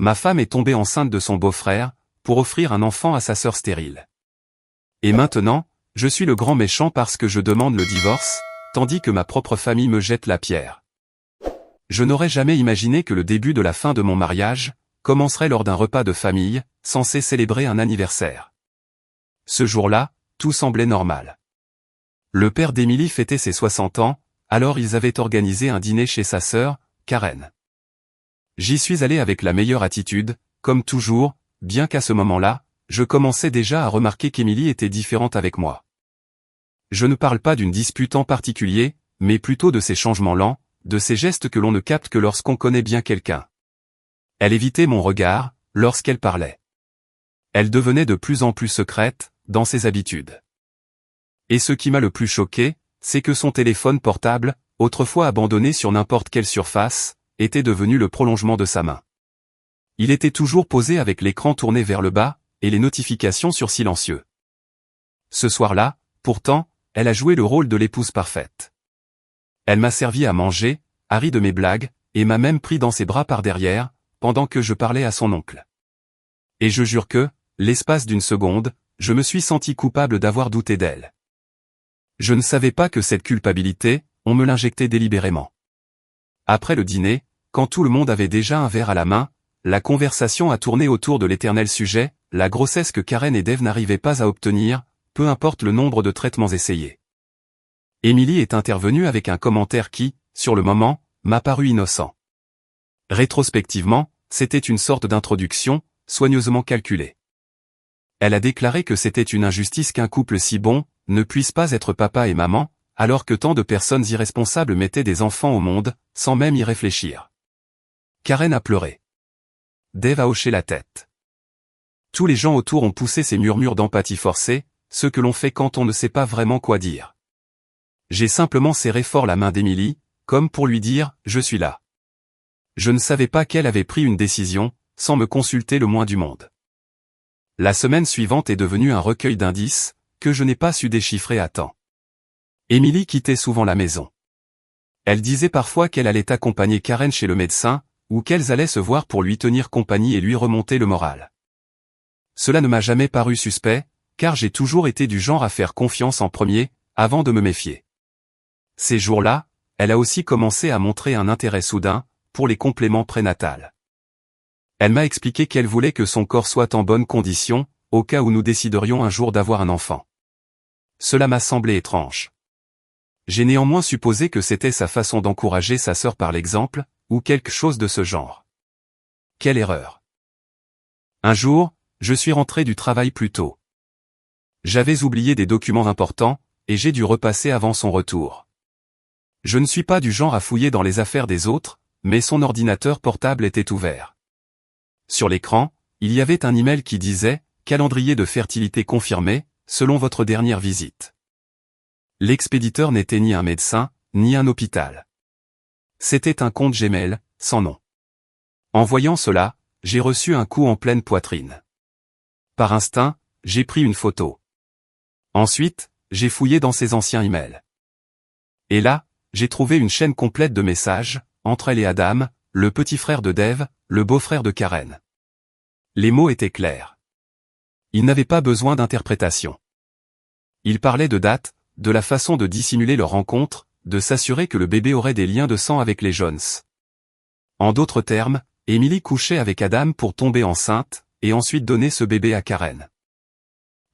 ma femme est tombée enceinte de son beau-frère, pour offrir un enfant à sa sœur stérile. Et maintenant, je suis le grand méchant parce que je demande le divorce, tandis que ma propre famille me jette la pierre. Je n'aurais jamais imaginé que le début de la fin de mon mariage commencerait lors d'un repas de famille, censé célébrer un anniversaire. Ce jour-là, tout semblait normal. Le père d'Émilie fêtait ses 60 ans, alors ils avaient organisé un dîner chez sa sœur, Karen. J'y suis allé avec la meilleure attitude, comme toujours, bien qu'à ce moment-là, je commençais déjà à remarquer qu'Émilie était différente avec moi. Je ne parle pas d'une dispute en particulier, mais plutôt de ces changements lents, de ces gestes que l'on ne capte que lorsqu'on connaît bien quelqu'un. Elle évitait mon regard, lorsqu'elle parlait. Elle devenait de plus en plus secrète, dans ses habitudes. Et ce qui m'a le plus choqué, c'est que son téléphone portable, autrefois abandonné sur n'importe quelle surface, était devenu le prolongement de sa main. Il était toujours posé avec l'écran tourné vers le bas, et les notifications sur silencieux. Ce soir-là, pourtant, elle a joué le rôle de l'épouse parfaite. Elle m'a servi à manger, a ri de mes blagues, et m'a même pris dans ses bras par derrière, pendant que je parlais à son oncle. Et je jure que, l'espace d'une seconde, je me suis senti coupable d'avoir douté d'elle. Je ne savais pas que cette culpabilité, on me l'injectait délibérément. Après le dîner, quand tout le monde avait déjà un verre à la main, la conversation a tourné autour de l'éternel sujet, la grossesse que Karen et Dave n'arrivaient pas à obtenir, peu importe le nombre de traitements essayés. Émilie est intervenue avec un commentaire qui, sur le moment, m'a paru innocent. Rétrospectivement, c'était une sorte d'introduction, soigneusement calculée. Elle a déclaré que c'était une injustice qu'un couple si bon ne puisse pas être papa et maman, alors que tant de personnes irresponsables mettaient des enfants au monde, sans même y réfléchir. Karen a pleuré. Dave a hoché la tête. Tous les gens autour ont poussé ces murmures d'empathie forcée, ce que l'on fait quand on ne sait pas vraiment quoi dire. J'ai simplement serré fort la main d'Émilie, comme pour lui dire « je suis là ». Je ne savais pas qu'elle avait pris une décision, sans me consulter le moins du monde. La semaine suivante est devenue un recueil d'indices, que je n'ai pas su déchiffrer à temps. Émilie quittait souvent la maison. Elle disait parfois qu'elle allait accompagner Karen chez le médecin, ou qu'elles allaient se voir pour lui tenir compagnie et lui remonter le moral. Cela ne m'a jamais paru suspect, car j'ai toujours été du genre à faire confiance en premier, avant de me méfier. Ces jours-là, elle a aussi commencé à montrer un intérêt soudain, pour les compléments prénatals. Elle m'a expliqué qu'elle voulait que son corps soit en bonne condition, au cas où nous déciderions un jour d'avoir un enfant. Cela m'a semblé étrange. J'ai néanmoins supposé que c'était sa façon d'encourager sa sœur par l'exemple, ou quelque chose de ce genre. Quelle erreur. Un jour, je suis rentré du travail plus tôt. J'avais oublié des documents importants, et j'ai dû repasser avant son retour. Je ne suis pas du genre à fouiller dans les affaires des autres, mais son ordinateur portable était ouvert. Sur l'écran, il y avait un email qui disait « Calendrier de fertilité confirmé, selon votre dernière visite ». L'expéditeur n'était ni un médecin, ni un hôpital. C'était un compte Gmail, sans nom. En voyant cela, j'ai reçu un coup en pleine poitrine. Par instinct, j'ai pris une photo. Ensuite, j'ai fouillé dans ses anciens emails. Et là, j'ai trouvé une chaîne complète de messages, entre elle et Adam, le petit frère de Dave, le beau-frère de Karen. Les mots étaient clairs. Ils n'avaient pas besoin d'interprétation. Ils parlaient de date, de la façon de dissimuler leur rencontre, de s'assurer que le bébé aurait des liens de sang avec les Jones. En d'autres termes, Émilie couchait avec Adam pour tomber enceinte, et ensuite donner ce bébé à Karen.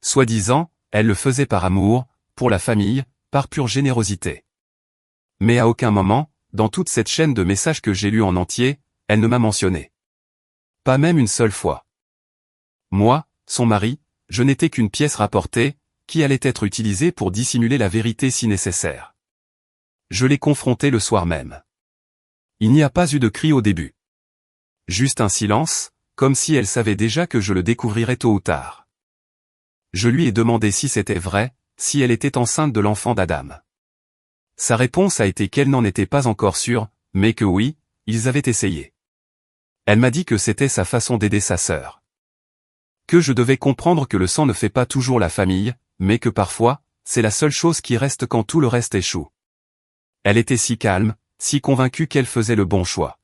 Soi-disant, elle le faisait par amour, pour la famille, par pure générosité. Mais à aucun moment, dans toute cette chaîne de messages que j'ai lus en entier, elle ne m'a mentionné. Pas même une seule fois. Moi, son mari, je n'étais qu'une pièce rapportée, qui allait être utilisée pour dissimuler la vérité si nécessaire. Je l'ai confrontée le soir même. Il n'y a pas eu de cri au début. Juste un silence, comme si elle savait déjà que je le découvrirais tôt ou tard. Je lui ai demandé si c'était vrai, si elle était enceinte de l'enfant d'Adam. Sa réponse a été qu'elle n'en était pas encore sûre, mais que oui, ils avaient essayé. Elle m'a dit que c'était sa façon d'aider sa sœur. Que je devais comprendre que le sang ne fait pas toujours la famille, mais que parfois, c'est la seule chose qui reste quand tout le reste échoue. Elle était si calme, si convaincue qu'elle faisait le bon choix.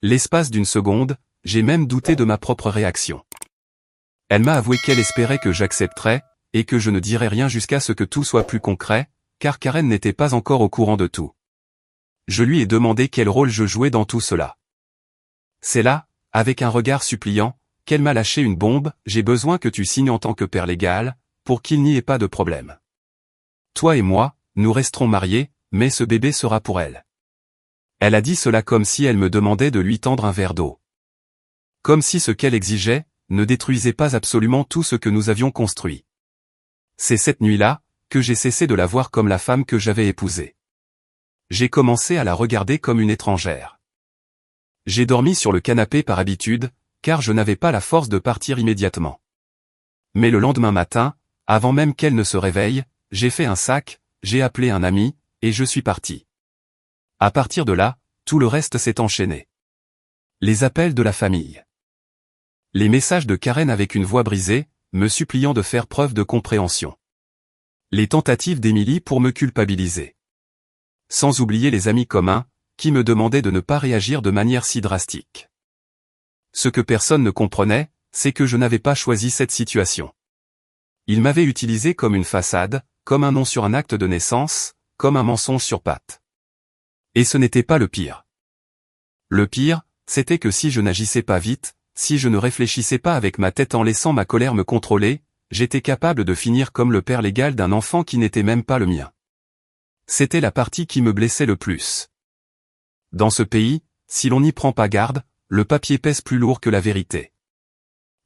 L'espace d'une seconde, j'ai même douté de ma propre réaction. Elle m'a avoué qu'elle espérait que j'accepterais, et que je ne dirais rien jusqu'à ce que tout soit plus concret, car Karen n'était pas encore au courant de tout. Je lui ai demandé quel rôle je jouais dans tout cela. C'est là, avec un regard suppliant, qu'elle m'a lâché une bombe: j'ai besoin que tu signes en tant que père légal, pour qu'il n'y ait pas de problème. Toi et moi, nous resterons mariés, mais ce bébé sera pour elle. Elle a dit cela comme si elle me demandait de lui tendre un verre d'eau. Comme si ce qu'elle exigeait ne détruisait pas absolument tout ce que nous avions construit. C'est cette nuit-là que j'ai cessé de la voir comme la femme que j'avais épousée. J'ai commencé à la regarder comme une étrangère. J'ai dormi sur le canapé par habitude, car je n'avais pas la force de partir immédiatement. Mais le lendemain matin, avant même qu'elle ne se réveille, j'ai fait un sac, j'ai appelé un ami, et je suis parti. À partir de là, tout le reste s'est enchaîné. Les appels de la famille. Les messages de Karen avec une voix brisée, me suppliant de faire preuve de compréhension. Les tentatives d'Émilie pour me culpabiliser. Sans oublier les amis communs, qui me demandaient de ne pas réagir de manière si drastique. Ce que personne ne comprenait, c'est que je n'avais pas choisi cette situation. Ils m'avaient utilisé comme une façade, comme un nom sur un acte de naissance, comme un mensonge sur pattes. Et ce n'était pas le pire. Le pire, c'était que si je n'agissais pas vite, si je ne réfléchissais pas avec ma tête en laissant ma colère me contrôler, j'étais capable de finir comme le père légal d'un enfant qui n'était même pas le mien. C'était la partie qui me blessait le plus. Dans ce pays, si l'on n'y prend pas garde, le papier pèse plus lourd que la vérité.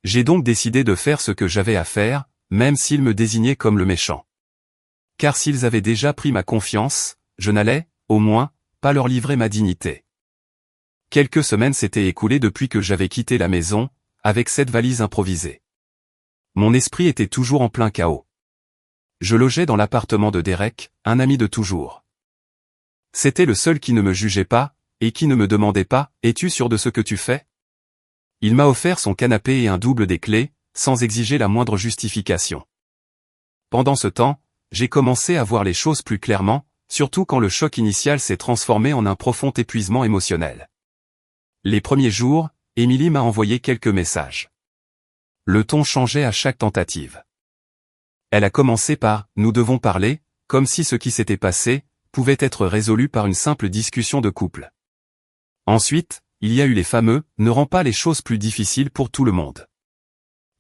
J'ai donc décidé de faire ce que j'avais à faire, même s'ils me désignaient comme le méchant. Car s'ils avaient déjà pris ma confiance, je n'allais, au moins, pas leur livrer ma dignité. Quelques semaines s'étaient écoulées depuis que j'avais quitté la maison, avec cette valise improvisée. Mon esprit était toujours en plein chaos. Je logeais dans l'appartement de Derek, un ami de toujours. C'était le seul qui ne me jugeait pas, et qui ne me demandait pas: es-tu sûr de ce que tu fais? Il m'a offert son canapé et un double des clés, sans exiger la moindre justification. Pendant ce temps, j'ai commencé à voir les choses plus clairement, surtout quand le choc initial s'est transformé en un profond épuisement émotionnel. Les premiers jours, Émilie m'a envoyé quelques messages. Le ton changeait à chaque tentative. Elle a commencé par « nous devons parler », comme si ce qui s'était passé pouvait être résolu par une simple discussion de couple. Ensuite, il y a eu les fameux « ne rend pas les choses plus difficiles pour tout le monde ».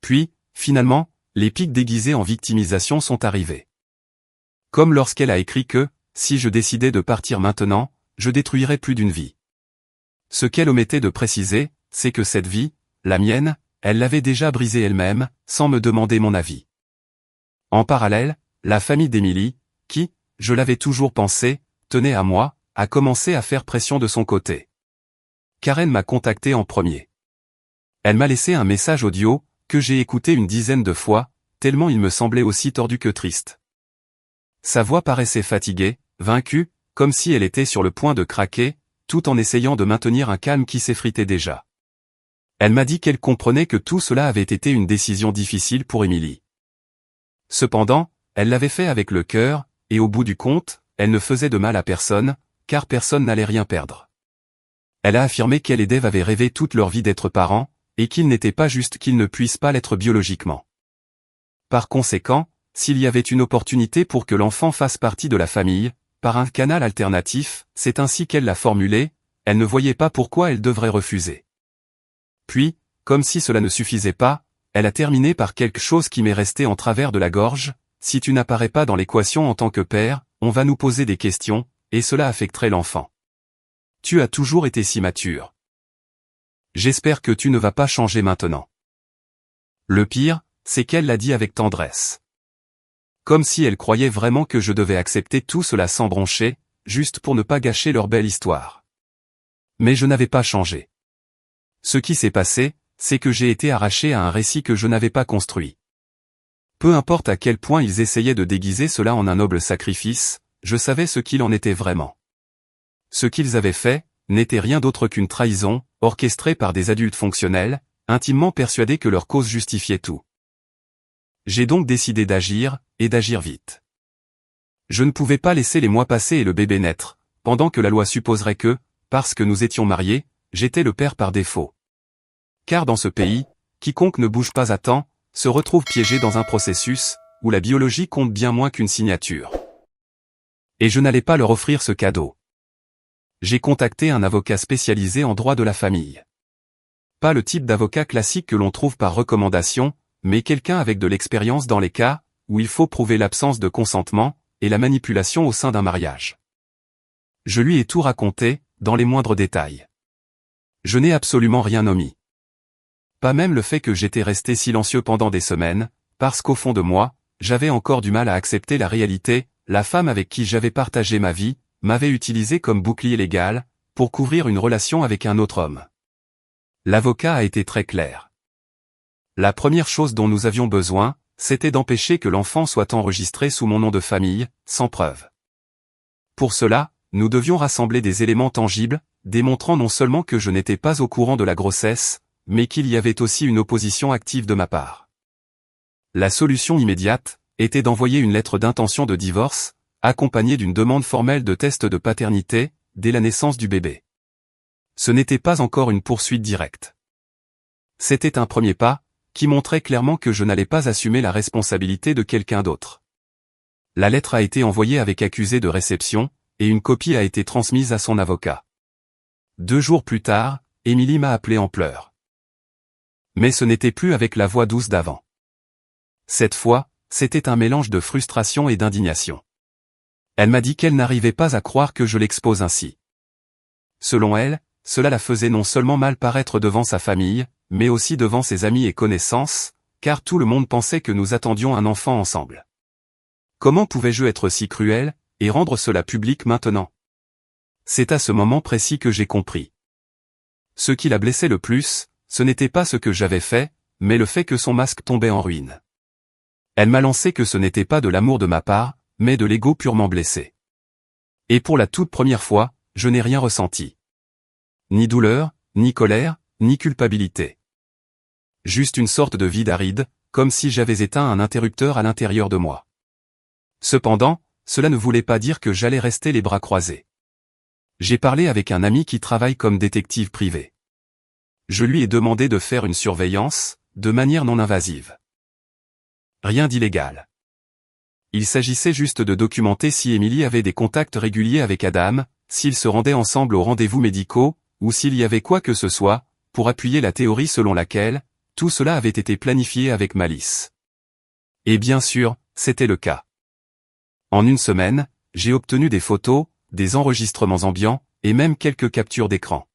Puis, finalement, les pics déguisés en victimisation sont arrivés. Comme lorsqu'elle a écrit que, si je décidais de partir maintenant, je détruirais plus d'une vie. Ce qu'elle omettait de préciser, c'est que cette vie, la mienne, elle l'avait déjà brisée elle-même, sans me demander mon avis. En parallèle, la famille d'Émilie, qui, je l'avais toujours pensé, tenait à moi, a commencé à faire pression de son côté. Karen m'a contacté en premier. Elle m'a laissé un message audio, que j'ai écouté une dizaine de fois, tellement il me semblait aussi tordu que triste. Sa voix paraissait fatiguée, vaincue, comme si elle était sur le point de craquer, tout en essayant de maintenir un calme qui s'effritait déjà. Elle m'a dit qu'elle comprenait que tout cela avait été une décision difficile pour Émilie. Cependant, elle l'avait fait avec le cœur, et au bout du compte, elle ne faisait de mal à personne, car personne n'allait rien perdre. Elle a affirmé qu'elle et Dave avaient rêvé toute leur vie d'être parents, et qu'il n'était pas juste qu'ils ne puissent pas l'être biologiquement. Par conséquent, s'il y avait une opportunité pour que l'enfant fasse partie de la famille, par un canal alternatif, c'est ainsi qu'elle l'a formulé, elle ne voyait pas pourquoi elle devrait refuser. Puis, comme si cela ne suffisait pas, elle a terminé par quelque chose qui m'est resté en travers de la gorge: si tu n'apparais pas dans l'équation en tant que père, on va nous poser des questions, et cela affecterait l'enfant. Tu as toujours été si mature. J'espère que tu ne vas pas changer maintenant. Le pire, c'est qu'elle l'a dit avec tendresse. Comme si elle croyait vraiment que je devais accepter tout cela sans broncher, juste pour ne pas gâcher leur belle histoire. Mais je n'avais pas changé. Ce qui s'est passé, c'est que j'ai été arraché à un récit que je n'avais pas construit. Peu importe à quel point ils essayaient de déguiser cela en un noble sacrifice, je savais ce qu'il en était vraiment. Ce qu'ils avaient fait n'était rien d'autre qu'une trahison, orchestrée par des adultes fonctionnels, intimement persuadés que leur cause justifiait tout. J'ai donc décidé d'agir, et d'agir vite. Je ne pouvais pas laisser les mois passer et le bébé naître, pendant que la loi supposerait que, parce que nous étions mariés, j'étais le père par défaut. Car dans ce pays, quiconque ne bouge pas à temps, se retrouve piégé dans un processus, où la biologie compte bien moins qu'une signature. Et je n'allais pas leur offrir ce cadeau. J'ai contacté un avocat spécialisé en droit de la famille. Pas le type d'avocat classique que l'on trouve par recommandation, mais quelqu'un avec de l'expérience dans les cas où il faut prouver l'absence de consentement et la manipulation au sein d'un mariage. Je lui ai tout raconté, dans les moindres détails. Je n'ai absolument rien omis. Pas même le fait que j'étais resté silencieux pendant des semaines, parce qu'au fond de moi, j'avais encore du mal à accepter la réalité, la femme avec qui j'avais partagé ma vie, m'avait utilisé comme bouclier légal, pour couvrir une relation avec un autre homme. L'avocat a été très clair. La première chose dont nous avions besoin, c'était d'empêcher que l'enfant soit enregistré sous mon nom de famille, sans preuve. Pour cela, nous devions rassembler des éléments tangibles, démontrant non seulement que je n'étais pas au courant de la grossesse, mais qu'il y avait aussi une opposition active de ma part. La solution immédiate était d'envoyer une lettre d'intention de divorce, accompagnée d'une demande formelle de test de paternité, dès la naissance du bébé. Ce n'était pas encore une poursuite directe. C'était un premier pas, qui montrait clairement que je n'allais pas assumer la responsabilité de quelqu'un d'autre. La lettre a été envoyée avec accusé de réception, et une copie a été transmise à son avocat. 2 jours plus tard, Émilie m'a appelé en pleurs. Mais ce n'était plus avec la voix douce d'avant. Cette fois, c'était un mélange de frustration et d'indignation. Elle m'a dit qu'elle n'arrivait pas à croire que je l'expose ainsi. Selon elle, cela la faisait non seulement mal paraître devant sa famille, mais aussi devant ses amis et connaissances, car tout le monde pensait que nous attendions un enfant ensemble. Comment pouvais-je être si cruel, et rendre cela public maintenant? C'est à ce moment précis que j'ai compris. Ce qui la blessait le plus, ce n'était pas ce que j'avais fait, mais le fait que son masque tombait en ruine. Elle m'a lancé que ce n'était pas de l'amour de ma part, mais de l'ego purement blessé. Et pour la toute première fois, je n'ai rien ressenti. Ni douleur, ni colère, ni culpabilité. Juste une sorte de vide aride, comme si j'avais éteint un interrupteur à l'intérieur de moi. Cependant, cela ne voulait pas dire que j'allais rester les bras croisés. J'ai parlé avec un ami qui travaille comme détective privé. Je lui ai demandé de faire une surveillance, de manière non invasive. Rien d'illégal. Il s'agissait juste de documenter si Émilie avait des contacts réguliers avec Adam, s'ils se rendaient ensemble aux rendez-vous médicaux, ou s'il y avait quoi que ce soit, pour appuyer la théorie selon laquelle, tout cela avait été planifié avec malice. Et bien sûr, c'était le cas. En une semaine, j'ai obtenu des photos, des enregistrements ambiants, et même quelques captures d'écran.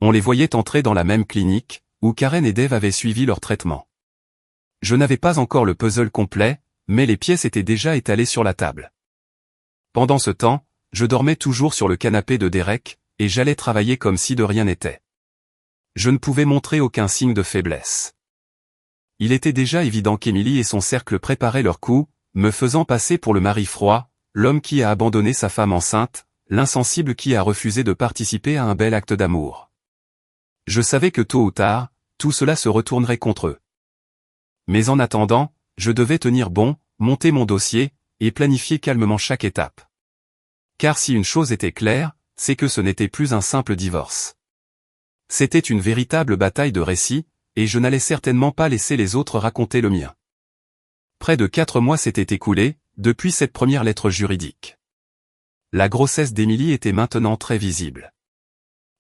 On les voyait entrer dans la même clinique, où Karen et Dave avaient suivi leur traitement. Je n'avais pas encore le puzzle complet, mais les pièces étaient déjà étalées sur la table. Pendant ce temps, je dormais toujours sur le canapé de Derek, et j'allais travailler comme si de rien n'était. Je ne pouvais montrer aucun signe de faiblesse. Il était déjà évident qu'Émilie et son cercle préparaient leur coup, me faisant passer pour le mari froid, l'homme qui a abandonné sa femme enceinte, l'insensible qui a refusé de participer à un bel acte d'amour. Je savais que tôt ou tard, tout cela se retournerait contre eux. Mais en attendant, je devais tenir bon, monter mon dossier, et planifier calmement chaque étape. Car si une chose était claire, c'est que ce n'était plus un simple divorce. C'était une véritable bataille de récits, et je n'allais certainement pas laisser les autres raconter le mien. Près de 4 mois s'étaient écoulés, depuis cette première lettre juridique. La grossesse d'Émilie était maintenant très visible.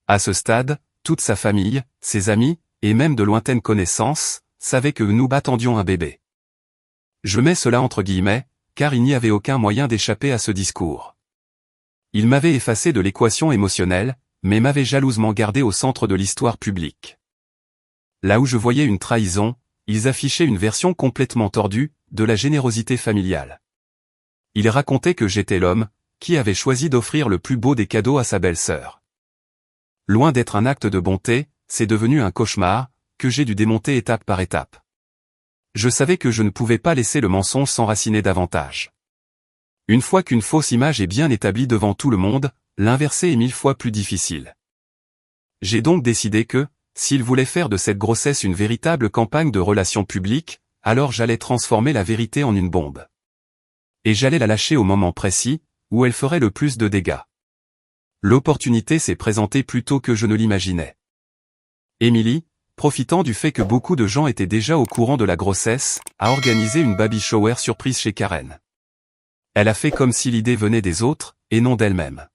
À ce stade, toute sa famille, ses amis, et même de lointaines connaissances, savaient que nous attendions un bébé. Je mets cela entre guillemets, car il n'y avait aucun moyen d'échapper à ce discours. Il m'avait effacé de l'équation émotionnelle, mais m'avait jalousement gardé au centre de l'histoire publique. Là où je voyais une trahison, ils affichaient une version complètement tordue, de la générosité familiale. Ils racontaient que j'étais l'homme, qui avait choisi d'offrir le plus beau des cadeaux à sa belle-sœur. Loin d'être un acte de bonté, c'est devenu un cauchemar, que j'ai dû démonter étape par étape. Je savais que je ne pouvais pas laisser le mensonge s'enraciner davantage. Une fois qu'une fausse image est bien établie devant tout le monde, l'inverser est 1000 fois plus difficile. J'ai donc décidé que, s'il voulait faire de cette grossesse une véritable campagne de relations publiques, alors j'allais transformer la vérité en une bombe. Et j'allais la lâcher au moment précis, où elle ferait le plus de dégâts. L'opportunité s'est présentée plus tôt que je ne l'imaginais. Émilie, profitant du fait que beaucoup de gens étaient déjà au courant de la grossesse, a organisé une baby shower surprise chez Karen. Elle a fait comme si l'idée venait des autres, et non d'elle-même.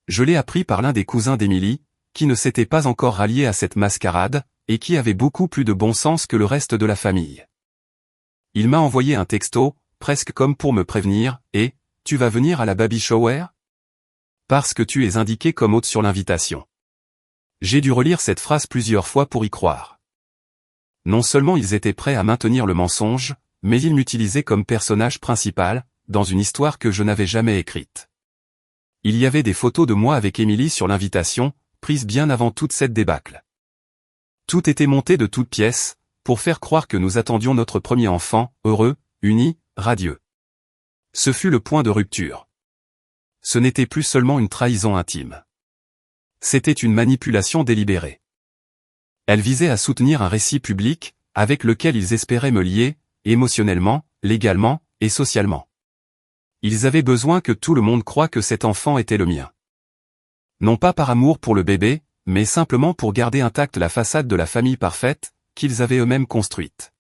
Je l'ai appris par l'un des cousins d'Emily, qui ne s'était pas encore rallié à cette mascarade, et qui avait beaucoup plus de bon sens que le reste de la famille. Il m'a envoyé un texto, presque comme pour me prévenir, et « Tu vas venir à la baby shower ? Parce que tu es indiqué comme hôte sur l'invitation. » J'ai dû relire cette phrase plusieurs fois pour y croire. Non seulement ils étaient prêts à maintenir le mensonge, mais ils m'utilisaient comme personnage principal, dans une histoire que je n'avais jamais écrite. Il y avait des photos de moi avec Emily sur l'invitation, prises bien avant toute cette débâcle. Tout était monté de toutes pièces, pour faire croire que nous attendions notre premier enfant, heureux, uni, radieux. Ce fut le point de rupture. Ce n'était plus seulement une trahison intime. C'était une manipulation délibérée. Elle visait à soutenir un récit public, avec lequel ils espéraient me lier, émotionnellement, légalement, et socialement. Ils avaient besoin que tout le monde croie que cet enfant était le mien. Non pas par amour pour le bébé, mais simplement pour garder intacte la façade de la famille parfaite, qu'ils avaient eux-mêmes construite.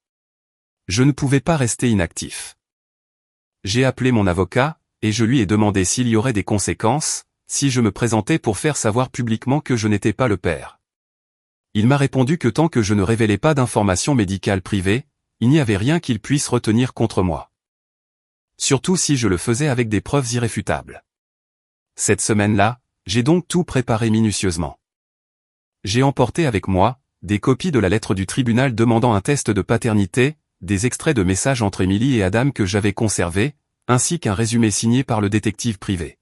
Je ne pouvais pas rester inactif. J'ai appelé mon avocat, et je lui ai demandé s'il y aurait des conséquences, si je me présentais pour faire savoir publiquement que je n'étais pas le père. Il m'a répondu que tant que je ne révélais pas d'informations médicales privées, il n'y avait rien qu'il puisse retenir contre moi. Surtout si je le faisais avec des preuves irréfutables. Cette semaine-là, j'ai donc tout préparé minutieusement. J'ai emporté avec moi des copies de la lettre du tribunal demandant un test de paternité, des extraits de messages entre Emily et Adam que j'avais conservés, ainsi qu'un résumé signé par le détective privé.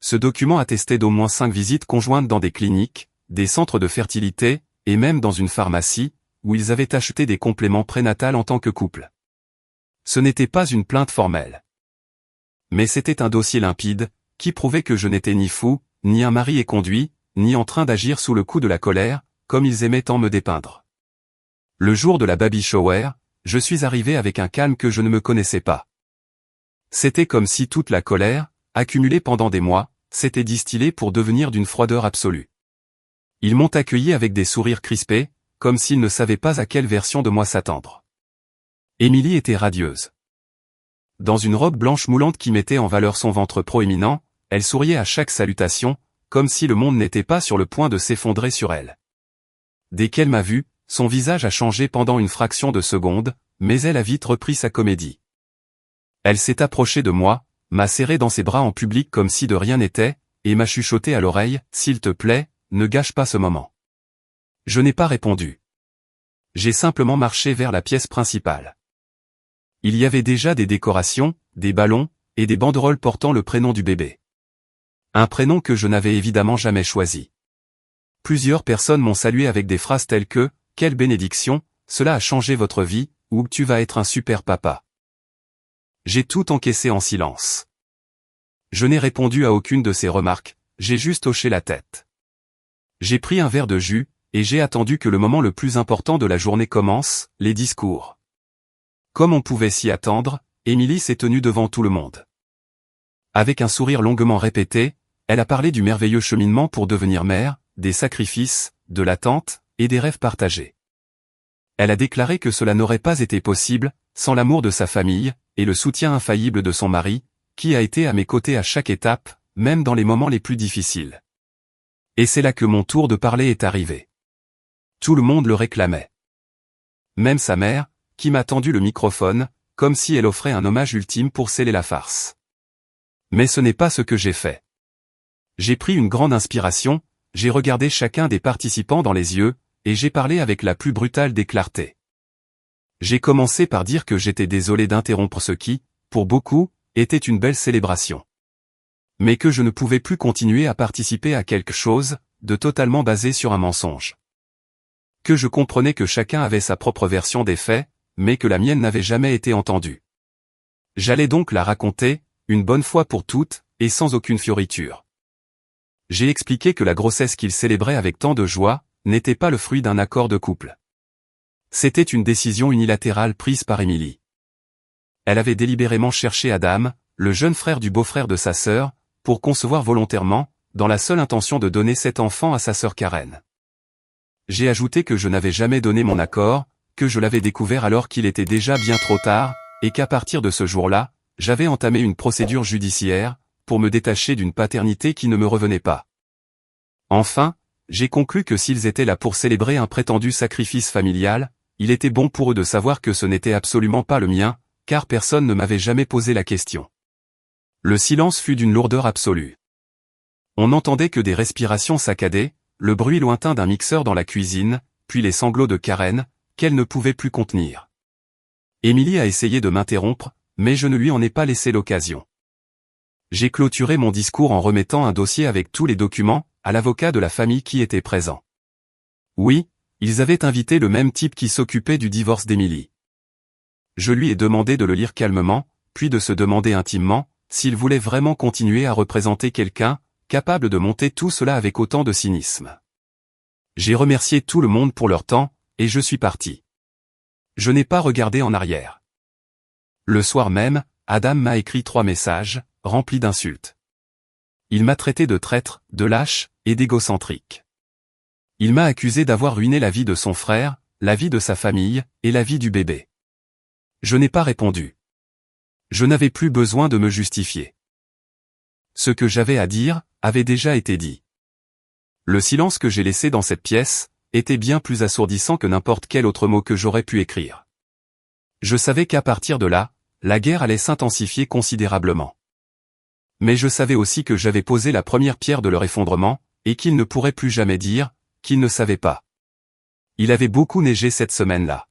Ce document attestait d'au moins 5 visites conjointes dans des cliniques, des centres de fertilité, et même dans une pharmacie, où ils avaient acheté des compléments prénatals en tant que couple. Ce n'était pas une plainte formelle. Mais c'était un dossier limpide, qui prouvait que je n'étais ni fou, ni un mari éconduit, ni en train d'agir sous le coup de la colère, comme ils aimaient tant me dépeindre. Le jour de la baby shower, je suis arrivé avec un calme que je ne me connaissais pas. C'était comme si toute la colère, accumulée pendant des mois, s'était distillée pour devenir d'une froideur absolue. Ils m'ont accueilli avec des sourires crispés, comme s'ils ne savaient pas à quelle version de moi s'attendre. Emily était radieuse. Dans une robe blanche moulante qui mettait en valeur son ventre proéminent, elle souriait à chaque salutation, comme si le monde n'était pas sur le point de s'effondrer sur elle. Dès qu'elle m'a vu, son visage a changé pendant une fraction de seconde, mais elle a vite repris sa comédie. Elle s'est approchée de moi, m'a serré dans ses bras en public comme si de rien n'était, et m'a chuchoté à l'oreille, « S'il te plaît, ne gâche pas ce moment. » Je n'ai pas répondu. J'ai simplement marché vers la pièce principale. Il y avait déjà des décorations, des ballons, et des banderoles portant le prénom du bébé. Un prénom que je n'avais évidemment jamais choisi. Plusieurs personnes m'ont salué avec des phrases telles que « Quelle bénédiction, cela a changé votre vie » ou « Tu vas être un super papa ». J'ai tout encaissé en silence. Je n'ai répondu à aucune de ces remarques, j'ai juste hoché la tête. J'ai pris un verre de jus, et j'ai attendu que le moment le plus important de la journée commence, les discours. Comme on pouvait s'y attendre, Emily s'est tenue devant tout le monde. Avec un sourire longuement répété, elle a parlé du merveilleux cheminement pour devenir mère, des sacrifices, de l'attente, et des rêves partagés. Elle a déclaré que cela n'aurait pas été possible, sans l'amour de sa famille, et le soutien infaillible de son mari, qui a été à mes côtés à chaque étape, même dans les moments les plus difficiles. Et c'est là que mon tour de parler est arrivé. Tout le monde le réclamait. Même sa mère, qui m'a tendu le microphone, comme si elle offrait un hommage ultime pour sceller la farce. Mais ce n'est pas ce que j'ai fait. J'ai pris une grande inspiration, j'ai regardé chacun des participants dans les yeux, et j'ai parlé avec la plus brutale des clartés. J'ai commencé par dire que j'étais désolé d'interrompre ce qui, pour beaucoup, était une belle célébration. Mais que je ne pouvais plus continuer à participer à quelque chose, de totalement basé sur un mensonge. Que je comprenais que chacun avait sa propre version des faits, mais que la mienne n'avait jamais été entendue. J'allais donc la raconter, une bonne fois pour toutes, et sans aucune fioriture. J'ai expliqué que la grossesse qu'ils célébraient avec tant de joie, n'était pas le fruit d'un accord de couple. C'était une décision unilatérale prise par Emily. Elle avait délibérément cherché Adam, le jeune frère du beau-frère de sa sœur, pour concevoir volontairement, dans la seule intention de donner cet enfant à sa sœur Karen. J'ai ajouté que je n'avais jamais donné mon accord, que je l'avais découvert alors qu'il était déjà bien trop tard, et qu'à partir de ce jour-là, j'avais entamé une procédure judiciaire, pour me détacher d'une paternité qui ne me revenait pas. Enfin, j'ai conclu que s'ils étaient là pour célébrer un prétendu sacrifice familial, il était bon pour eux de savoir que ce n'était absolument pas le mien, car personne ne m'avait jamais posé la question. Le silence fut d'une lourdeur absolue. On n'entendait que des respirations saccadées, le bruit lointain d'un mixeur dans la cuisine, puis les sanglots de Karen, qu'elle ne pouvait plus contenir. Émilie a essayé de m'interrompre, mais je ne lui en ai pas laissé l'occasion. J'ai clôturé mon discours en remettant un dossier avec tous les documents, à l'avocat de la famille qui était présent. Oui, ils avaient invité le même type qui s'occupait du divorce d'Émilie. Je lui ai demandé de le lire calmement, puis de se demander intimement, s'il voulait vraiment continuer à représenter quelqu'un, capable de monter tout cela avec autant de cynisme. J'ai remercié tout le monde pour leur temps, et je suis parti. Je n'ai pas regardé en arrière. Le soir même, Adam m'a écrit 3 messages, remplis d'insultes. Il m'a traité de traître, de lâche, et d'égocentrique. Il m'a accusé d'avoir ruiné la vie de son frère, la vie de sa famille, et la vie du bébé. Je n'ai pas répondu. Je n'avais plus besoin de me justifier. Ce que j'avais à dire, avait déjà été dit. Le silence que j'ai laissé dans cette pièce, était bien plus assourdissant que n'importe quel autre mot que j'aurais pu écrire. Je savais qu'à partir de là, la guerre allait s'intensifier considérablement. Mais je savais aussi que j'avais posé la première pierre de leur effondrement, et qu'ils ne pourraient plus jamais dire, qu'ils ne savaient pas. Il avait beaucoup neigé cette semaine-là.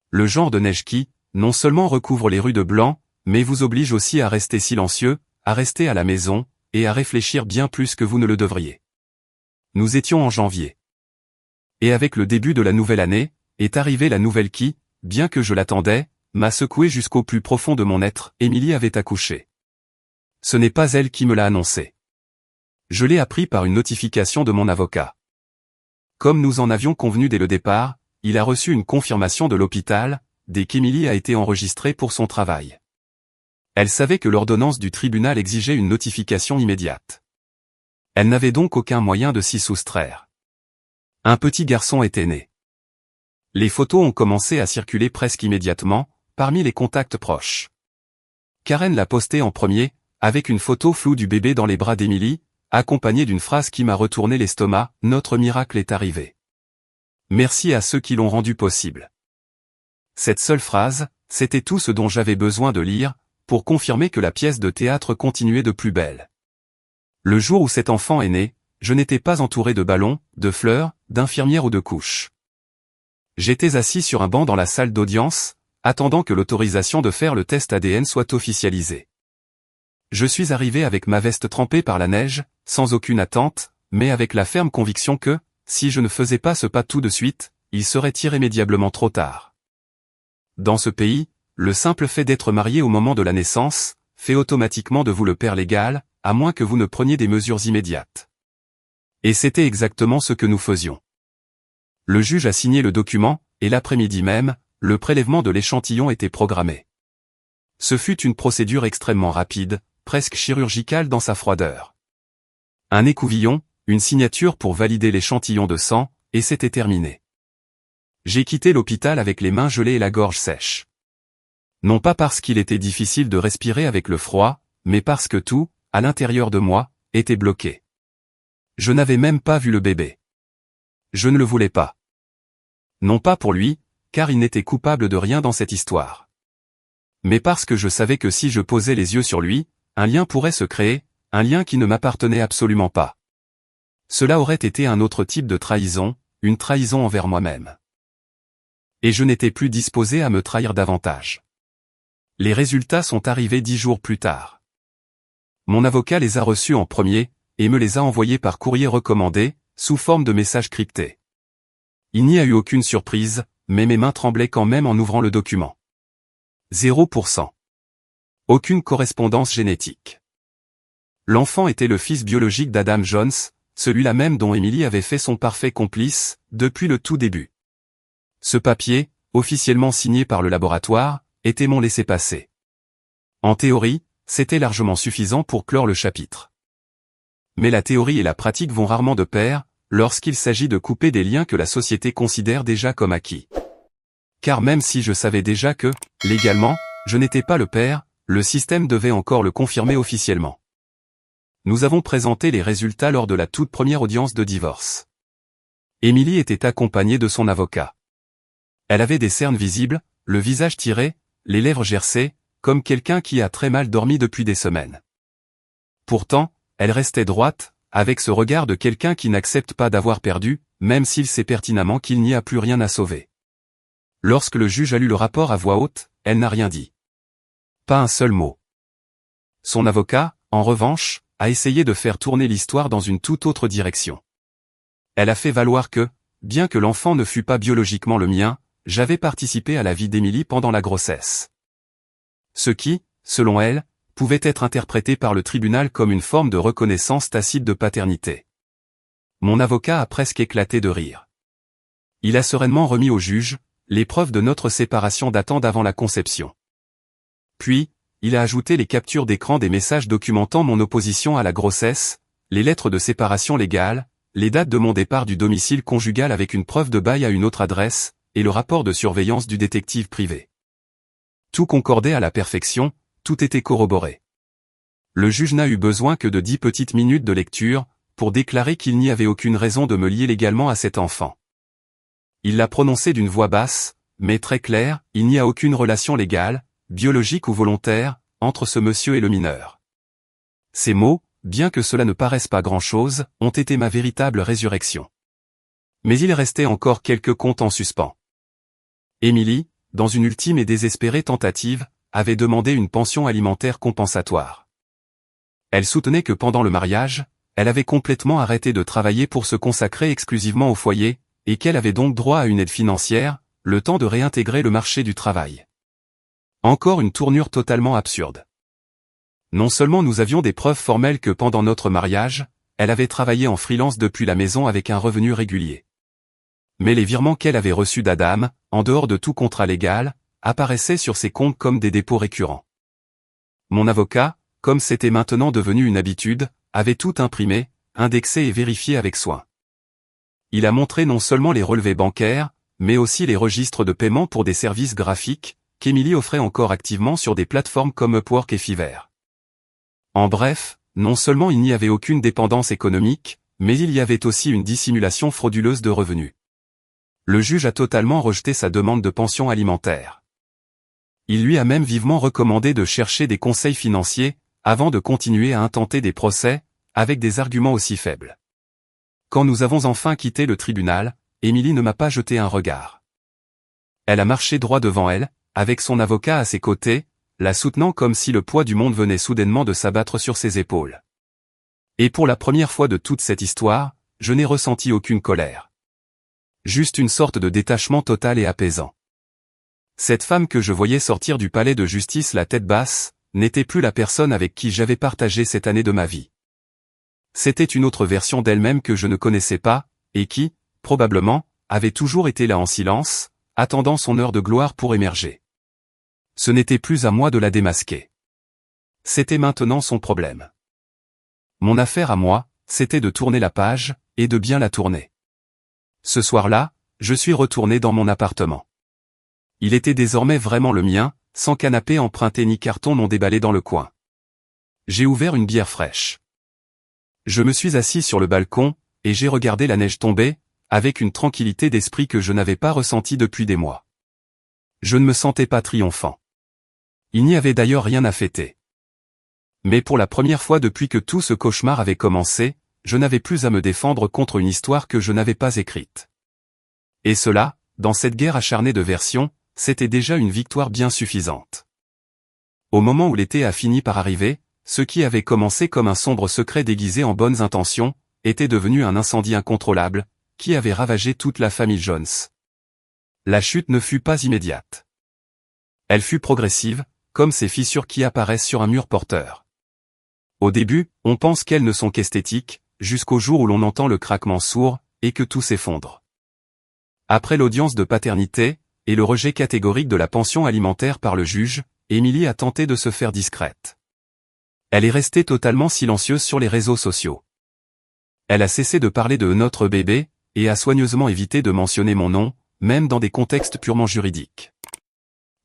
Le genre de neige qui, non seulement recouvre les rues de blanc, mais vous oblige aussi à rester silencieux, à rester à la maison, et à réfléchir bien plus que vous ne le devriez. Nous étions en janvier. Et avec le début de la nouvelle année, est arrivée la nouvelle qui, bien que je l'attendais, m'a secoué jusqu'au plus profond de mon être. Émilie avait accouché. Ce n'est pas elle qui me l'a annoncé. Je l'ai appris par une notification de mon avocat. Comme nous en avions convenu dès le départ, il a reçu une confirmation de l'hôpital, dès qu'Émilie a été enregistrée pour son travail. Elle savait que l'ordonnance du tribunal exigeait une notification immédiate. Elle n'avait donc aucun moyen de s'y soustraire. Un petit garçon était né. Les photos ont commencé à circuler presque immédiatement, parmi les contacts proches. Karen l'a posté en premier, avec une photo floue du bébé dans les bras d'Émilie, accompagnée d'une phrase qui m'a retourné l'estomac, « Notre miracle est arrivé. Merci à ceux qui l'ont rendu possible. » Cette seule phrase, c'était tout ce dont j'avais besoin de lire, pour confirmer que la pièce de théâtre continuait de plus belle. Le jour où cet enfant est né, je n'étais pas entouré de ballons, de fleurs, d'infirmières ou de couches. J'étais assis sur un banc dans la salle d'audience, attendant que l'autorisation de faire le test ADN soit officialisée. Je suis arrivé avec ma veste trempée par la neige, sans aucune attente, mais avec la ferme conviction que, si je ne faisais pas ce pas tout de suite, il serait irrémédiablement trop tard. Dans ce pays, le simple fait d'être marié au moment de la naissance, fait automatiquement de vous le père légal, à moins que vous ne preniez des mesures immédiates. Et c'était exactement ce que nous faisions. Le juge a signé le document, et l'après-midi même, le prélèvement de l'échantillon était programmé. Ce fut une procédure extrêmement rapide, presque chirurgicale dans sa froideur. Un écouvillon, une signature pour valider l'échantillon de sang, et c'était terminé. J'ai quitté l'hôpital avec les mains gelées et la gorge sèche. Non pas parce qu'il était difficile de respirer avec le froid, mais parce que tout, à l'intérieur de moi, était bloqué. Je n'avais même pas vu le bébé. Je ne le voulais pas. Non pas pour lui, car il n'était coupable de rien dans cette histoire. Mais parce que je savais que si je posais les yeux sur lui, un lien pourrait se créer, un lien qui ne m'appartenait absolument pas. Cela aurait été un autre type de trahison, une trahison envers moi-même. Et je n'étais plus disposé à me trahir davantage. Les résultats sont arrivés 10 jours plus tard. Mon avocat les a reçus en premier, et me les a envoyés par courrier recommandé, sous forme de messages cryptés. Il n'y a eu aucune surprise, mais mes mains tremblaient quand même en ouvrant le document. 0%. Aucune correspondance génétique. L'enfant était le fils biologique d'Adam Jones, celui-là même dont Émilie avait fait son parfait complice, depuis le tout début. Ce papier, officiellement signé par le laboratoire, était mon laissez-passer. En théorie, c'était largement suffisant pour clore le chapitre. Mais la théorie et la pratique vont rarement de pair, lorsqu'il s'agit de couper des liens que la société considère déjà comme acquis. Car même si je savais déjà que, légalement, je n'étais pas le père, le système devait encore le confirmer officiellement. Nous avons présenté les résultats lors de la toute première audience de divorce. Émilie était accompagnée de son avocat. Elle avait des cernes visibles, le visage tiré, les lèvres gercées, comme quelqu'un qui a très mal dormi depuis des semaines. Pourtant, elle restait droite, avec ce regard de quelqu'un qui n'accepte pas d'avoir perdu, même s'il sait pertinemment qu'il n'y a plus rien à sauver. Lorsque le juge a lu le rapport à voix haute, elle n'a rien dit. Pas un seul mot. Son avocat, en revanche, a essayé de faire tourner l'histoire dans une toute autre direction. Elle a fait valoir que, bien que l'enfant ne fût pas biologiquement le mien, j'avais participé à la vie d'Émilie pendant la grossesse. Ce qui, selon elle, pouvait être interprété par le tribunal comme une forme de reconnaissance tacite de paternité. Mon avocat a presque éclaté de rire. Il a sereinement remis au juge les preuves de notre séparation datant d'avant la conception. Puis, il a ajouté les captures d'écran des messages documentant mon opposition à la grossesse, les lettres de séparation légale, les dates de mon départ du domicile conjugal avec une preuve de bail à une autre adresse, et le rapport de surveillance du détective privé. Tout concordait à la perfection, tout était corroboré. Le juge n'a eu besoin que de 10 petites minutes de lecture, pour déclarer qu'il n'y avait aucune raison de me lier légalement à cet enfant. Il l'a prononcé d'une voix basse, mais très claire, il n'y a aucune relation légale, biologique ou volontaire, entre ce monsieur et le mineur. Ces mots, bien que cela ne paraisse pas grand-chose, ont été ma véritable résurrection. Mais il restait encore quelques comptes en suspens. Émilie, dans une ultime et désespérée tentative, avait demandé une pension alimentaire compensatoire. Elle soutenait que pendant le mariage, elle avait complètement arrêté de travailler pour se consacrer exclusivement au foyer, et qu'elle avait donc droit à une aide financière, le temps de réintégrer le marché du travail. Encore une tournure totalement absurde. Non seulement nous avions des preuves formelles que pendant notre mariage, elle avait travaillé en freelance depuis la maison avec un revenu régulier. Mais les virements qu'elle avait reçus d'Adam, en dehors de tout contrat légal, apparaissaient sur ses comptes comme des dépôts récurrents. Mon avocat, comme c'était maintenant devenu une habitude, avait tout imprimé, indexé et vérifié avec soin. Il a montré non seulement les relevés bancaires, mais aussi les registres de paiement pour des services graphiques, qu'Émilie offrait encore activement sur des plateformes comme Upwork et Fiverr. En bref, non seulement il n'y avait aucune dépendance économique, mais il y avait aussi une dissimulation frauduleuse de revenus. Le juge a totalement rejeté sa demande de pension alimentaire. Il lui a même vivement recommandé de chercher des conseils financiers, avant de continuer à intenter des procès, avec des arguments aussi faibles. Quand nous avons enfin quitté le tribunal, Émilie ne m'a pas jeté un regard. Elle a marché droit devant elle, avec son avocat à ses côtés, la soutenant comme si le poids du monde venait soudainement de s'abattre sur ses épaules. Et pour la première fois de toute cette histoire, je n'ai ressenti aucune colère. Juste une sorte de détachement total et apaisant. Cette femme que je voyais sortir du palais de justice la tête basse, n'était plus la personne avec qui j'avais partagé cette année de ma vie. C'était une autre version d'elle-même que je ne connaissais pas, et qui, probablement, avait toujours été là en silence, attendant son heure de gloire pour émerger. Ce n'était plus à moi de la démasquer. C'était maintenant son problème. Mon affaire à moi, c'était de tourner la page, et de bien la tourner. Ce soir-là, je suis retourné dans mon appartement. Il était désormais vraiment le mien, sans canapé emprunté ni carton non déballé dans le coin. J'ai ouvert une bière fraîche. Je me suis assis sur le balcon, et j'ai regardé la neige tomber, avec une tranquillité d'esprit que je n'avais pas ressentie depuis des mois. Je ne me sentais pas triomphant. Il n'y avait d'ailleurs rien à fêter. Mais pour la première fois depuis que tout ce cauchemar avait commencé, je n'avais plus à me défendre contre une histoire que je n'avais pas écrite. Et cela, dans cette guerre acharnée de versions, c'était déjà une victoire bien suffisante. Au moment où l'été a fini par arriver, ce qui avait commencé comme un sombre secret déguisé en bonnes intentions, était devenu un incendie incontrôlable, qui avait ravagé toute la famille Jones. La chute ne fut pas immédiate. Elle fut progressive, comme ces fissures qui apparaissent sur un mur porteur. Au début, on pense qu'elles ne sont qu'esthétiques, jusqu'au jour où l'on entend le craquement sourd, et que tout s'effondre. Après l'audience de paternité, et le rejet catégorique de la pension alimentaire par le juge, Émilie a tenté de se faire discrète. Elle est restée totalement silencieuse sur les réseaux sociaux. Elle a cessé de parler de notre bébé, et a soigneusement évité de mentionner mon nom, même dans des contextes purement juridiques.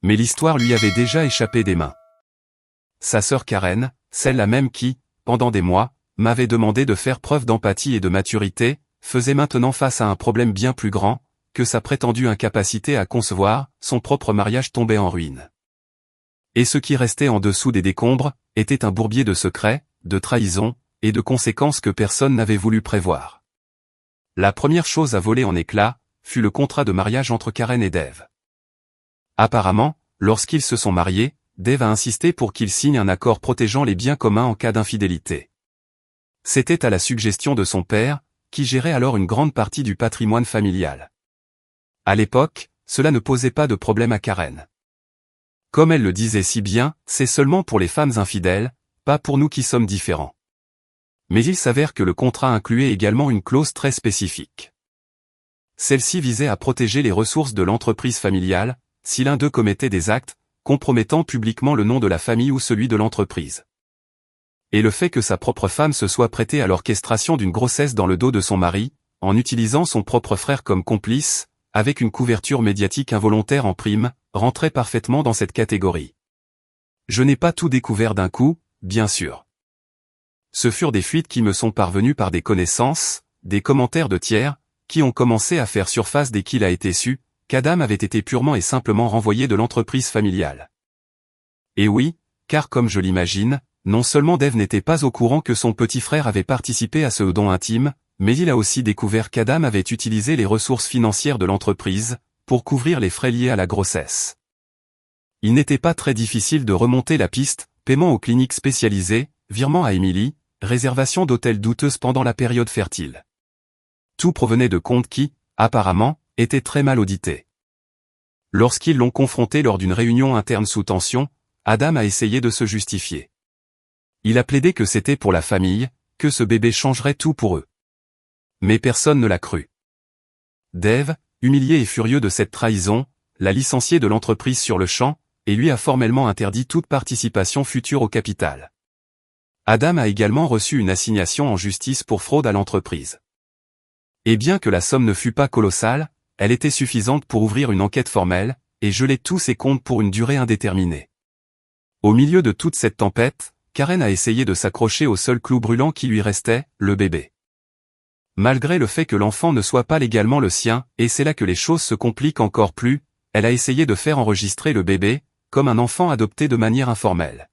Mais l'histoire lui avait déjà échappé des mains. Sa sœur Karen, celle-là même qui, pendant des mois, m'avait demandé de faire preuve d'empathie et de maturité, faisait maintenant face à un problème bien plus grand, que sa prétendue incapacité à concevoir, son propre mariage tombait en ruine. Et ce qui restait en dessous des décombres, était un bourbier de secrets, de trahisons, et de conséquences que personne n'avait voulu prévoir. La première chose à voler en éclats, fut le contrat de mariage entre Karen et Dave. Apparemment, lorsqu'ils se sont mariés, Dave a insisté pour qu'ils signent un accord protégeant les biens communs en cas d'infidélité. C'était à la suggestion de son père, qui gérait alors une grande partie du patrimoine familial. À l'époque, cela ne posait pas de problème à Karen. Comme elle le disait si bien, c'est seulement pour les femmes infidèles, pas pour nous qui sommes différents. Mais il s'avère que le contrat incluait également une clause très spécifique. Celle-ci visait à protéger les ressources de l'entreprise familiale, si l'un d'eux commettait des actes, compromettant publiquement le nom de la famille ou celui de l'entreprise. Et le fait que sa propre femme se soit prêtée à l'orchestration d'une grossesse dans le dos de son mari, en utilisant son propre frère comme complice, avec une couverture médiatique involontaire en prime, rentrait parfaitement dans cette catégorie. Je n'ai pas tout découvert d'un coup, bien sûr. Ce furent des fuites qui me sont parvenues par des connaissances, des commentaires de tiers, qui ont commencé à faire surface dès qu'il a été su qu'Adam avait été purement et simplement renvoyé de l'entreprise familiale. Et oui, car comme je l'imagine, non seulement Dave n'était pas au courant que son petit frère avait participé à ce don intime, mais il a aussi découvert qu'Adam avait utilisé les ressources financières de l'entreprise, pour couvrir les frais liés à la grossesse. Il n'était pas très difficile de remonter la piste, paiement aux cliniques spécialisées, virement à Emily, réservation d'hôtels douteuses pendant la période fertile. Tout provenait de comptes qui, apparemment, étaient très mal audités. Lorsqu'ils l'ont confronté lors d'une réunion interne sous tension, Adam a essayé de se justifier. Il a plaidé que c'était pour la famille, que ce bébé changerait tout pour eux. Mais personne ne l'a cru. Dave, humilié et furieux de cette trahison, l'a licencié de l'entreprise sur le champ, et lui a formellement interdit toute participation future au capital. Adam a également reçu une assignation en justice pour fraude à l'entreprise. Et bien que la somme ne fût pas colossale, elle était suffisante pour ouvrir une enquête formelle, et geler tous ses comptes pour une durée indéterminée. Au milieu de toute cette tempête, Karen a essayé de s'accrocher au seul clou brûlant qui lui restait, le bébé. Malgré le fait que l'enfant ne soit pas légalement le sien, et c'est là que les choses se compliquent encore plus, elle a essayé de faire enregistrer le bébé, comme un enfant adopté de manière informelle.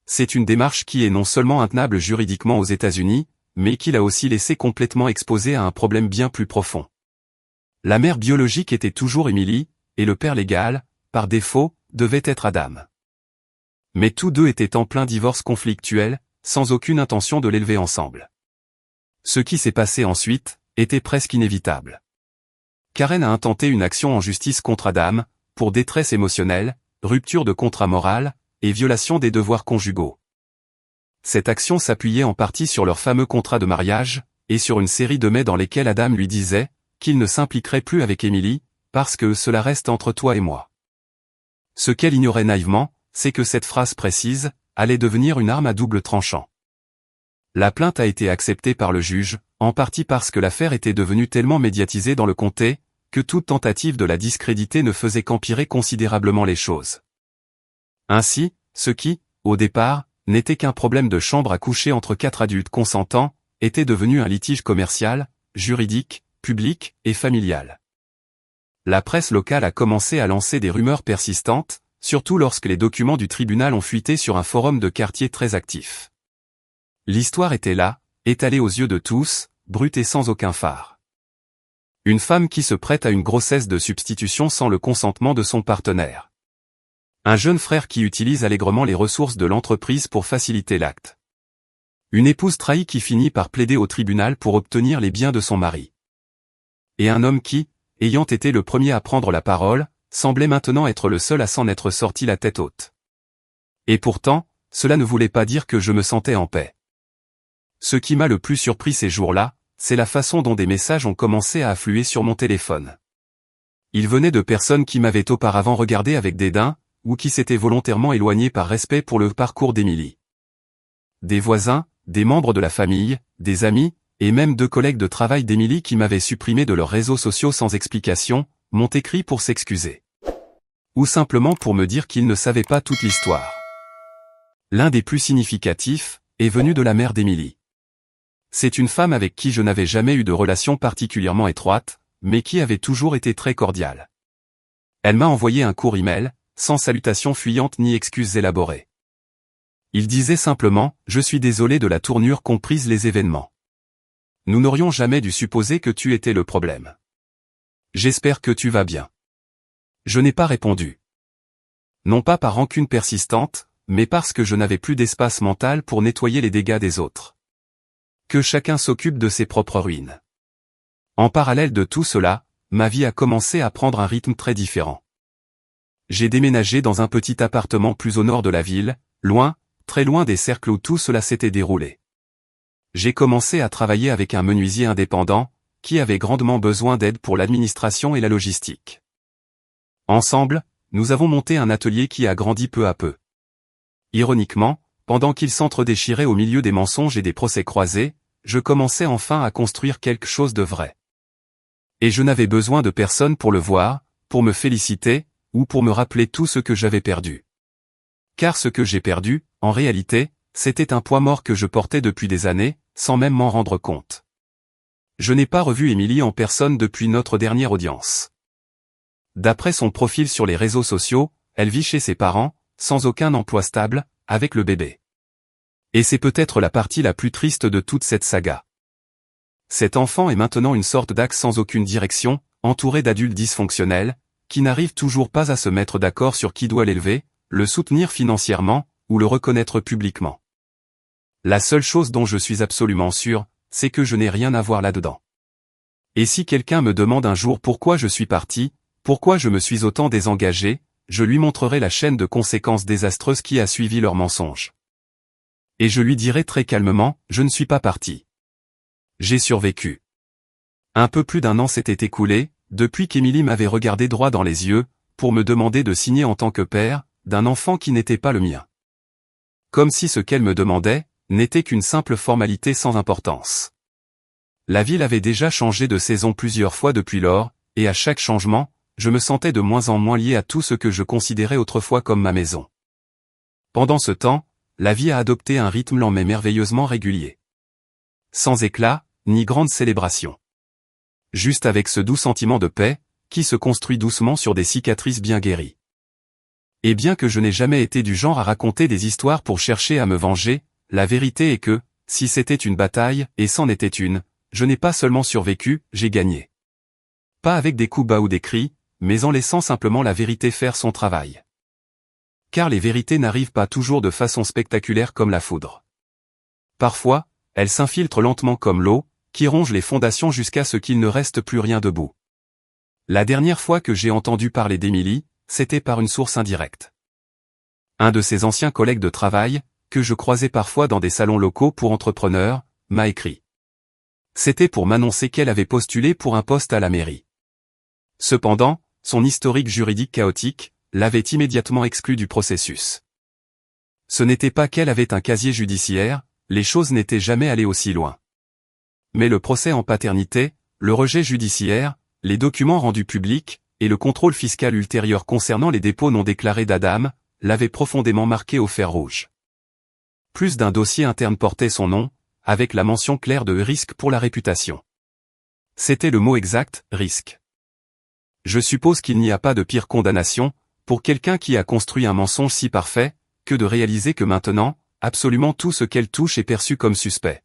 C'est une démarche qui est non seulement intenable juridiquement aux États-Unis, mais qui l'a aussi laissé complètement exposé à un problème bien plus profond. La mère biologique était toujours Emily, et le père légal, par défaut, devait être Adam. Mais tous deux étaient en plein divorce conflictuel, sans aucune intention de l'élever ensemble. Ce qui s'est passé ensuite, était presque inévitable. Karen a intenté une action en justice contre Adam, pour détresse émotionnelle, rupture de contrat moral, et violation des devoirs conjugaux. Cette action s'appuyait en partie sur leur fameux contrat de mariage, et sur une série de mets dans lesquels Adam lui disait qu'il ne s'impliquerait plus avec Emily, parce que cela reste entre toi et moi. Ce qu'elle ignorait naïvement, c'est que cette phrase précise allait devenir une arme à double tranchant. La plainte a été acceptée par le juge, en partie parce que l'affaire était devenue tellement médiatisée dans le comté, que toute tentative de la discréditer ne faisait qu'empirer considérablement les choses. Ainsi, ce qui, au départ, n'était qu'un problème de chambre à coucher entre 4 adultes consentants, était devenu un litige commercial, juridique, public et familial. La presse locale a commencé à lancer des rumeurs persistantes, surtout lorsque les documents du tribunal ont fuité sur un forum de quartier très actif. L'histoire était là, étalée aux yeux de tous, brute et sans aucun phare. Une femme qui se prête à une grossesse de substitution sans le consentement de son partenaire. Un jeune frère qui utilise allègrement les ressources de l'entreprise pour faciliter l'acte. Une épouse trahie qui finit par plaider au tribunal pour obtenir les biens de son mari. Et un homme qui, ayant été le premier à prendre la parole, semblait maintenant être le seul à s'en être sorti la tête haute. Et pourtant, cela ne voulait pas dire que je me sentais en paix. Ce qui m'a le plus surpris ces jours-là, c'est la façon dont des messages ont commencé à affluer sur mon téléphone. Ils venaient de personnes qui m'avaient auparavant regardé avec dédain, ou qui s'étaient volontairement éloignées par respect pour le parcours d'Emily. Des voisins, des membres de la famille, des amis, et même 2 collègues de travail d'Émilie qui m'avaient supprimé de leurs réseaux sociaux sans explication, m'ont écrit pour s'excuser. Ou simplement pour me dire qu'ils ne savaient pas toute l'histoire. L'un des plus significatifs est venu de la mère d'Émilie. C'est une femme avec qui je n'avais jamais eu de relation particulièrement étroite, mais qui avait toujours été très cordiale. Elle m'a envoyé un court email, sans salutation fuyante ni excuses élaborées. Il disait simplement « Je suis désolé de la tournure qu'ont prise les événements. Nous n'aurions jamais dû supposer que tu étais le problème. J'espère que tu vas bien. » Je n'ai pas répondu. Non pas par rancune persistante, mais parce que je n'avais plus d'espace mental pour nettoyer les dégâts des autres. Que chacun s'occupe de ses propres ruines. En parallèle de tout cela, ma vie a commencé à prendre un rythme très différent. J'ai déménagé dans un petit appartement plus au nord de la ville, loin, très loin des cercles où tout cela s'était déroulé. J'ai commencé à travailler avec un menuisier indépendant, qui avait grandement besoin d'aide pour l'administration et la logistique. Ensemble, nous avons monté un atelier qui a grandi peu à peu. Ironiquement, pendant qu'il s'entre-déchirait au milieu des mensonges et des procès croisés, je commençais enfin à construire quelque chose de vrai. Et je n'avais besoin de personne pour le voir, pour me féliciter, ou pour me rappeler tout ce que j'avais perdu. Car ce que j'ai perdu, en réalité, c'était un poids mort que je portais depuis des années, sans même m'en rendre compte. Je n'ai pas revu Émilie en personne depuis notre dernière audience. D'après son profil sur les réseaux sociaux, elle vit chez ses parents, sans aucun emploi stable, avec le bébé. Et c'est peut-être la partie la plus triste de toute cette saga. Cet enfant est maintenant une sorte d'axe sans aucune direction, entouré d'adultes dysfonctionnels, qui n'arrivent toujours pas à se mettre d'accord sur qui doit l'élever, le soutenir financièrement, ou le reconnaître publiquement. La seule chose dont je suis absolument sûr, c'est que je n'ai rien à voir là-dedans. Et si quelqu'un me demande un jour pourquoi je suis parti, pourquoi je me suis autant désengagé, je lui montrerai la chaîne de conséquences désastreuses qui a suivi leur mensonge. Et je lui dirai très calmement, je ne suis pas parti. J'ai survécu. Un peu plus d'1 an s'était écoulé, depuis qu'Émilie m'avait regardé droit dans les yeux, pour me demander de signer en tant que père, d'un enfant qui n'était pas le mien. Comme si ce qu'elle me demandait, n'était qu'une simple formalité sans importance. La ville avait déjà changé de saison plusieurs fois depuis lors, et à chaque changement, je me sentais de moins en moins lié à tout ce que je considérais autrefois comme ma maison. Pendant ce temps, la vie a adopté un rythme lent mais merveilleusement régulier. Sans éclat, ni grande célébration. Juste avec ce doux sentiment de paix, qui se construit doucement sur des cicatrices bien guéries. Et bien que je n'ai jamais été du genre à raconter des histoires pour chercher à me venger, la vérité est que, si c'était une bataille, et c'en était une, je n'ai pas seulement survécu, j'ai gagné. Pas avec des coups bas ou des cris, mais en laissant simplement la vérité faire son travail. Car les vérités n'arrivent pas toujours de façon spectaculaire comme la foudre. Parfois, elles s'infiltrent lentement comme l'eau, qui ronge les fondations jusqu'à ce qu'il ne reste plus rien debout. La dernière fois que j'ai entendu parler d'Émilie, c'était par une source indirecte. Un de ses anciens collègues de travail, que je croisais parfois dans des salons locaux pour entrepreneurs, m'a écrit. C'était pour m'annoncer qu'elle avait postulé pour un poste à la mairie. Cependant, son historique juridique chaotique l'avait immédiatement exclu du processus. Ce n'était pas qu'elle avait un casier judiciaire, les choses n'étaient jamais allées aussi loin. Mais le procès en paternité, le rejet judiciaire, les documents rendus publics, et le contrôle fiscal ultérieur concernant les dépôts non déclarés d'Adam, l'avaient profondément marqué au fer rouge. Plus d'un dossier interne portait son nom, avec la mention claire de risque pour la réputation. C'était le mot exact, risque. Je suppose qu'il n'y a pas de pire condamnation, pour quelqu'un qui a construit un mensonge si parfait, que de réaliser que maintenant, absolument tout ce qu'elle touche est perçu comme suspect.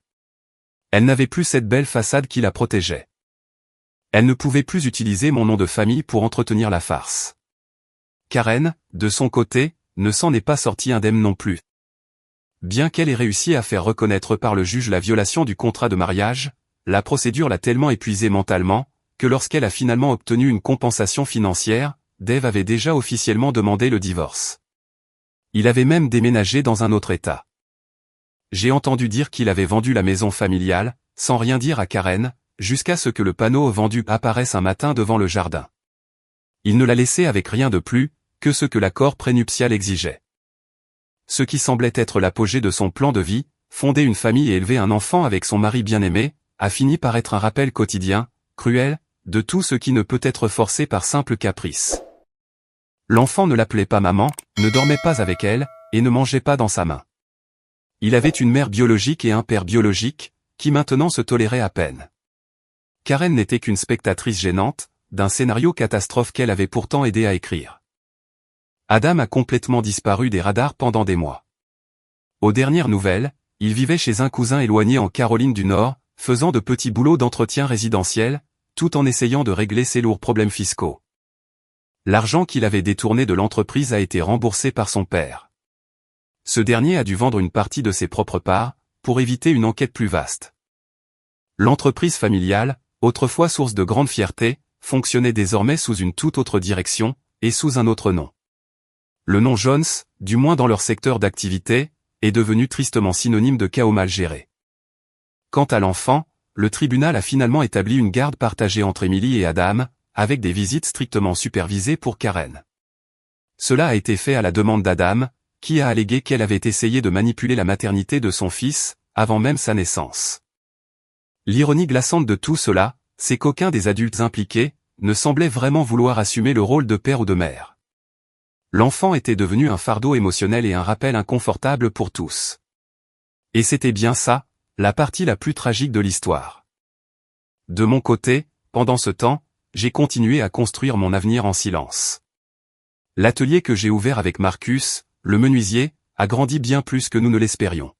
Elle n'avait plus cette belle façade qui la protégeait. Elle ne pouvait plus utiliser mon nom de famille pour entretenir la farce. Karen, de son côté, ne s'en est pas sortie indemne non plus. Bien qu'elle ait réussi à faire reconnaître par le juge la violation du contrat de mariage, la procédure l'a tellement épuisée mentalement, que lorsqu'elle a finalement obtenu une compensation financière, Dave avait déjà officiellement demandé le divorce. Il avait même déménagé dans un autre état. J'ai entendu dire qu'il avait vendu la maison familiale, sans rien dire à Karen, jusqu'à ce que le panneau vendu apparaisse un matin devant le jardin. Il ne l'a laissé avec rien de plus, que ce que l'accord prénuptial exigeait. Ce qui semblait être l'apogée de son plan de vie, fonder une famille et élever un enfant avec son mari bien-aimé, a fini par être un rappel quotidien, cruel, de tout ce qui ne peut être forcé par simple caprice. L'enfant ne l'appelait pas maman, ne dormait pas avec elle, et ne mangeait pas dans sa main. Il avait une mère biologique et un père biologique, qui maintenant se toléraient à peine. Karen n'était qu'une spectatrice gênante, d'un scénario catastrophe qu'elle avait pourtant aidé à écrire. Adam a complètement disparu des radars pendant des mois. Aux dernières nouvelles, il vivait chez un cousin éloigné en Caroline du Nord, faisant de petits boulots d'entretien résidentiel, tout en essayant de régler ses lourds problèmes fiscaux. L'argent qu'il avait détourné de l'entreprise a été remboursé par son père. Ce dernier a dû vendre une partie de ses propres parts, pour éviter une enquête plus vaste. L'entreprise familiale, autrefois source de grande fierté, fonctionnait désormais sous une toute autre direction, et sous un autre nom. Le nom Jones, du moins dans leur secteur d'activité, est devenu tristement synonyme de chaos mal géré. Quant à l'enfant, le tribunal a finalement établi une garde partagée entre Emily et Adam, avec des visites strictement supervisées pour Karen. Cela a été fait à la demande d'Adam, qui a allégué qu'elle avait essayé de manipuler la maternité de son fils, avant même sa naissance. L'ironie glaçante de tout cela, c'est qu'aucun des adultes impliqués ne semblait vraiment vouloir assumer le rôle de père ou de mère. L'enfant était devenu un fardeau émotionnel et un rappel inconfortable pour tous. Et c'était bien ça, la partie la plus tragique de l'histoire. De mon côté, pendant ce temps, j'ai continué à construire mon avenir en silence. L'atelier que j'ai ouvert avec Marcus, le menuisier, a grandi bien plus que nous ne l'espérions.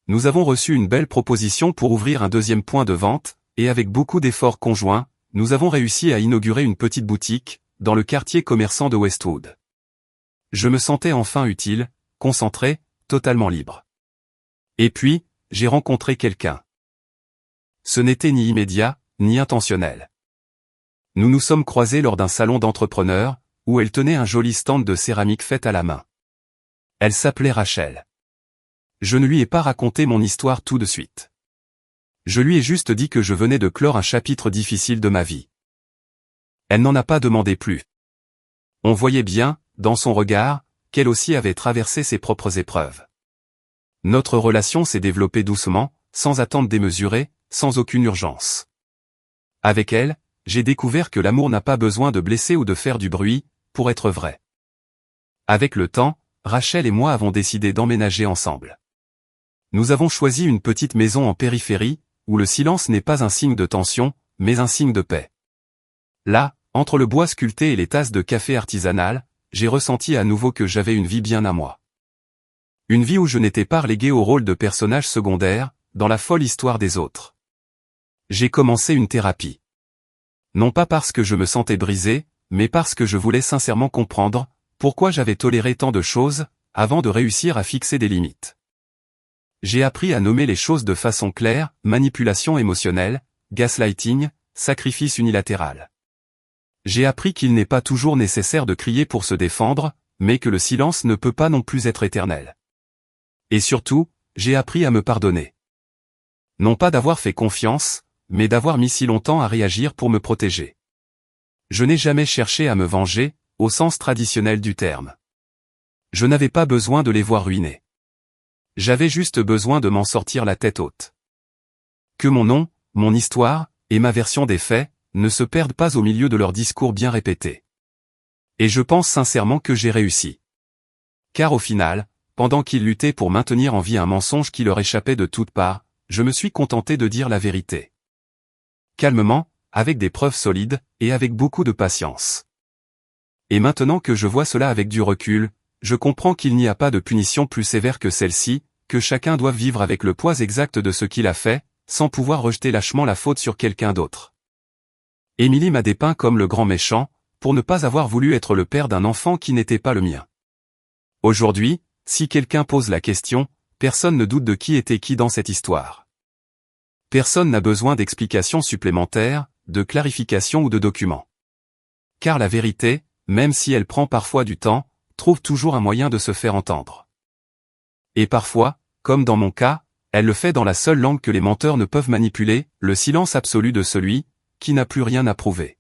Nous avons reçu une belle proposition pour ouvrir un deuxième point de vente, et avec beaucoup d'efforts conjoints, nous avons réussi à inaugurer une petite boutique, dans le quartier commerçant de Westwood. Je me sentais enfin utile, concentré, totalement libre. Et puis, j'ai rencontré quelqu'un. Ce n'était ni immédiat, ni intentionnel. Nous nous sommes croisés lors d'un salon d'entrepreneurs, où elle tenait un joli stand de céramique faite à la main. Elle s'appelait Rachel. Je ne lui ai pas raconté mon histoire tout de suite. Je lui ai juste dit que je venais de clore un chapitre difficile de ma vie. Elle n'en a pas demandé plus. On voyait bien, dans son regard, qu'elle aussi avait traversé ses propres épreuves. Notre relation s'est développée doucement, sans attente démesurée, sans aucune urgence. Avec elle, j'ai découvert que l'amour n'a pas besoin de blesser ou de faire du bruit, pour être vrai. Avec le temps, Rachel et moi avons décidé d'emménager ensemble. Nous avons choisi une petite maison en périphérie, où le silence n'est pas un signe de tension, mais un signe de paix. Là, entre le bois sculpté et les tasses de café artisanales, j'ai ressenti à nouveau que j'avais une vie bien à moi. Une vie où je n'étais pas relégué au rôle de personnage secondaire, dans la folle histoire des autres. J'ai commencé une thérapie. Non pas parce que je me sentais brisé, mais parce que je voulais sincèrement comprendre pourquoi j'avais toléré tant de choses, avant de réussir à fixer des limites. J'ai appris à nommer les choses de façon claire, manipulation émotionnelle, gaslighting, sacrifice unilatéral. J'ai appris qu'il n'est pas toujours nécessaire de crier pour se défendre, mais que le silence ne peut pas non plus être éternel. Et surtout, j'ai appris à me pardonner. Non pas d'avoir fait confiance, mais d'avoir mis si longtemps à réagir pour me protéger. Je n'ai jamais cherché à me venger, au sens traditionnel du terme. Je n'avais pas besoin de les voir ruinés. J'avais juste besoin de m'en sortir la tête haute. Que mon nom, mon histoire, et ma version des faits, ne se perdent pas au milieu de leurs discours bien répétés. Et je pense sincèrement que j'ai réussi. Car au final, pendant qu'ils luttaient pour maintenir en vie un mensonge qui leur échappait de toutes parts, je me suis contenté de dire la vérité. Calmement, avec des preuves solides, et avec beaucoup de patience. Et maintenant que je vois cela avec du recul, je comprends qu'il n'y a pas de punition plus sévère que celle-ci, que chacun doit vivre avec le poids exact de ce qu'il a fait, sans pouvoir rejeter lâchement la faute sur quelqu'un d'autre. Emily m'a dépeint comme le grand méchant, pour ne pas avoir voulu être le père d'un enfant qui n'était pas le mien. Aujourd'hui, si quelqu'un pose la question, personne ne doute de qui était qui dans cette histoire. Personne n'a besoin d'explications supplémentaires, de clarifications ou de documents. Car la vérité, même si elle prend parfois du temps, trouve toujours un moyen de se faire entendre. Et parfois, comme dans mon cas, elle le fait dans la seule langue que les menteurs ne peuvent manipuler, le silence absolu de celui qui n'a plus rien à prouver.